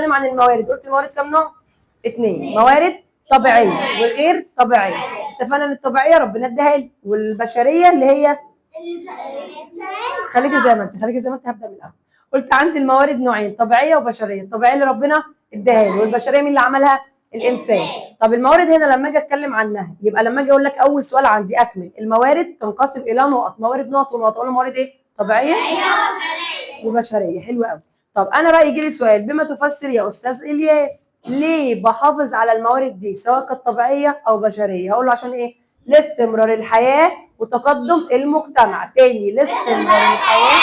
بتكلم عن الموارد، قلت الموارد كام نوع؟ 2. موارد طبيعيه وغير طبيعيه. اتفقنا ان الطبيعيه ربنا اداها لي، والبشريه اللي هي خليكي زي ما انت، خليكي زي ما انت. هبدا من الاول. قلت عندي الموارد نوعين، طبيعيه وبشريه. الطبيعيه اللي ربنا اداها لي، والبشريه مين اللي عملها؟ الانسان. طب الموارد هنا لما اجي اتكلم عنها، يبقى لما اجي اقول لك اول سؤال عندي اكمل، الموارد تنقسم الى نقط، موارد نقط ونقط. اقول موارد ايه؟ طبيعيه وبشريه. حلو قوي. طب انا بقى يجي لي سؤال، بما تفسر يا استاذ الياس ليه بحافظ على الموارد دي سواء كانت طبيعيه او بشريه؟ هقول له عشان ايه؟ لاستمرار الحياه وتقدم المجتمع. تاني، لاستمرار الحياه.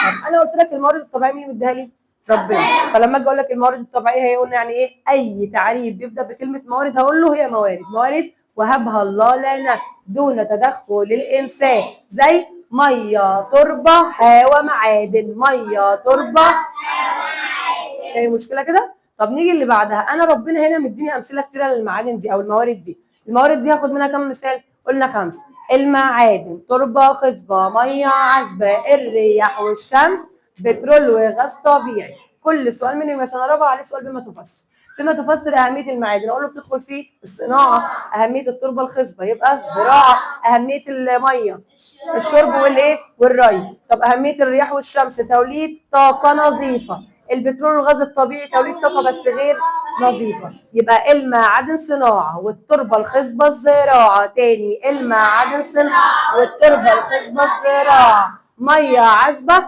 طب انا قلت لك الموارد الطبيعيه مين مديها لي؟ ربنا. فلما اجي اقول لك الموارد الطبيعيه هي، قلنا يعني ايه؟ اي تعريف بيبدا بكلمه موارد هقول له هي موارد. موارد وهبها الله لنا دون تدخل الانسان، زي ميه، تربه، هواء، معادن. ميه، تربه، اي مشكله كده؟ طب نيجي اللي بعدها. انا ربنا هنا مديني امثله كتيره للمعادن دي او الموارد دي. الموارد دي هاخد منها كام مثال؟ قلنا 5. المعادن، تربه خصبه، ميه عذبه، الرياح والشمس، بترول وغاز طبيعي. كل سؤال من المثال رابع عليه سؤال بما تفسر. بما تفسر اهميه المعادن، اقول له بتدخل فيه الصناعه. اهميه التربه الخصبه يبقى الزراعه. اهميه الميه الشرب والايه؟ والري. طب اهميه الرياح والشمس توليد طاقه نظيفه. البترول والغاز الطبيعي توليد طاقه بس غير نظيفه. يبقى المعادن صناعه، والتربه الخصبه الزراعه. تاني، المعادن صناعه، والتربه الخصبه الزراعه. ميه عذبه،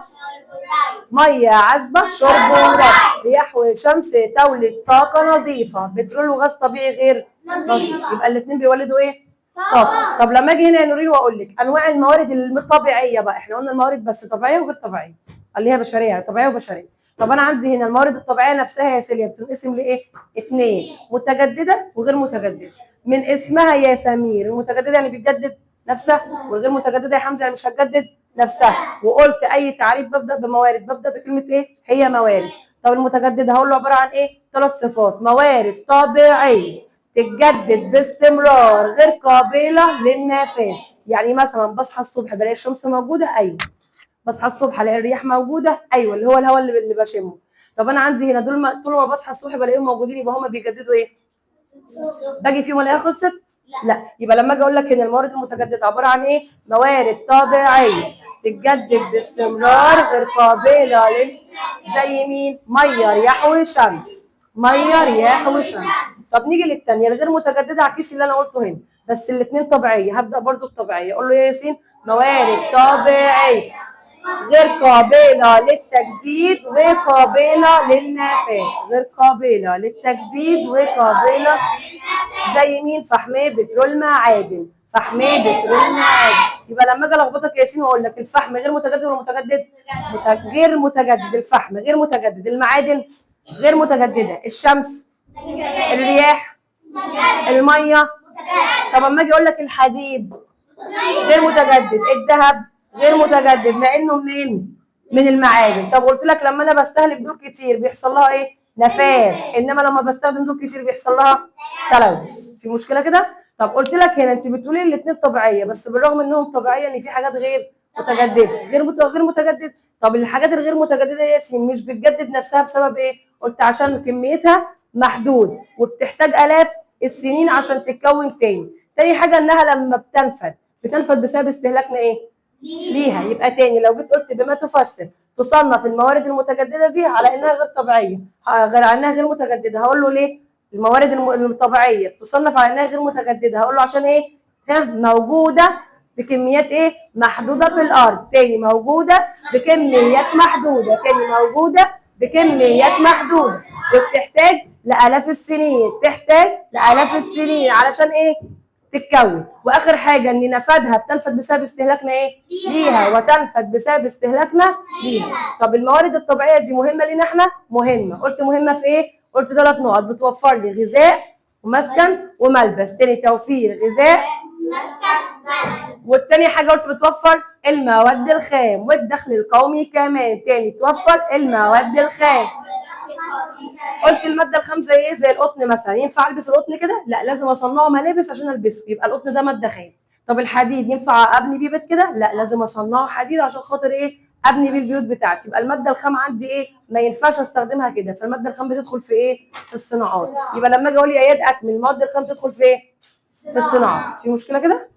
ميه عذبه شرب وري. رياح وشمس تولد طاقه نظيفه. بترول وغاز طبيعي غير نظيف. يبقى الاثنين بيولدوا ايه؟ طاقه. طب لما اجي هنا يا نورين واقول لك انواع الموارد الطبيعيه بقى، احنا قلنا الموارد بس طبيعيه وغير طبيعيه، اللي هي بشريه، طبيعيه وبشريه. طب انا عندي هنا الموارد الطبيعيه نفسها يا سيليا بتنقسم لايه؟ 2، متجدده وغير متجدده. من اسمها يا سمير، المتجدده يعني بتجدد نفسها، والغير متجدده يا حمزه يعني مش هتجدد نفسها. وقلت اي تعريف ببدا بموارد ببدا بكلمه ايه؟ هي موارد. طب المتجدده هقول له عباره عن ايه؟ 3 صفات. موارد طبيعيه تتجدد باستمرار غير قابله للنفاذ. يعني مثلا بصحى الصبح بلاقي الشمس موجوده، ايوه. بصحى الصبح الاقي الرياح موجوده، ايوه، اللي هو الهواء اللي بشمه. طب انا عندي هنا دول طول ما بصحى الصبح بلاقيهم موجودين، يبقى هم بيجددوا ايه؟ باجي فيهم الاقيها خلصت؟ لا. يبقى لما اجي اقول لك ان الموارد المتجدده عباره عن ايه؟ موارد طبيعيه تتجدد باستمرار غير قابله زي مين؟ ميه، رياح وشمس. ميه، رياح وشمس. طب نيجي للثانيه الغير متجدده، عكس اللي انا قلته هنا، بس الاثنين طبيعيه. هبدا برضو الطبيعيه، اقول له يا ياسين موارد طبيعيه غير قابله للتجديد وقابله للنفاذ. غير قابله للتجديد وقابله زي مين؟ فحميه، بترول، معادن. فحميه، بترول، معادن. يبقى لما اجي الخبطك يا ياسين واقول لك الفحم غير متجدد ولا متجدد؟ غير متجدد. الفحم غير متجدد. المعادن غير متجدده. الشمس، الرياح، الميه. طب اما اجي اقول لك الحديد غير متجدد، الذهب غير متجدد، مع انه منين؟ من المعادن. طب قلت لك لما انا بستهلك دول كتير بيحصل لها ايه؟ نفاذ. انما لما بستخدم دول كتير بيحصل لها تلوث. في مشكله كده؟ طب قلت لك هنا انت بتقولي الاثنين طبيعيه، بس بالرغم انهم طبيعيه ان في حاجات غير متجدده. غير متجدد. طب الحاجات الغير متجدده يا ياسين مش بتجدد نفسها بسبب ايه؟ قلت عشان كميتها محدود وبتحتاج الاف السنين عشان تتكون تاني. تاني حاجه انها لما بتنفد بسبب استهلاكنا ايه؟ ليها. يبقى تاني لو جيت قلت بما تفسر تصنف الموارد المتجدده دي على انها غير طبيعيه، غير على انها غير متجدده، هقول له ليه؟ الموارد الطبيعيه تصنف على انها غير متجدده، هقول له عشان ايه؟ موجوده بكميات ايه؟ محدوده في الارض. تاني موجوده بكميات محدوده. تاني موجوده بكميات محدوده وبتحتاج لالاف السنين. تحتاج لالاف السنين علشان ايه؟ تتكون. واخر حاجه ان نفادها بتنفد بسبب استهلاكنا ايه؟ ليها، وتنفد بسبب استهلاكنا ليها. طب الموارد الطبيعيه دي مهمه لينا احنا؟ مهمه. قلت مهمه في ايه؟ قلت 3 نقط، بتوفر لي غذاء ومسكن وملبس. تاني توفير غذاء، والتاني حاجه قلت بتوفر المواد الخام والدخل القومي كمان. تاني توفر المواد الخام. قلت الماده الخام زي ايه؟ زي القطن مثلا. ينفع البس القطن كده؟ لا، لازم اصنعه ملابس عشان البسه، يبقى القطن ده ماده خام. طب الحديد ينفع ابني بيه بيت كده؟ لا، لازم اصنعه حديد عشان خاطر ايه؟ ابني بيه البيوت بتاعتي. يبقى الماده الخام عندي ايه؟ ما ينفعش استخدمها كده، فالماده الخام بتدخل في ايه؟ في الصناعات. يبقى لما اجي اقول يا اياد اكمل، الماده الخام تدخل في ايه؟ في الصناعات. في مشكله كده؟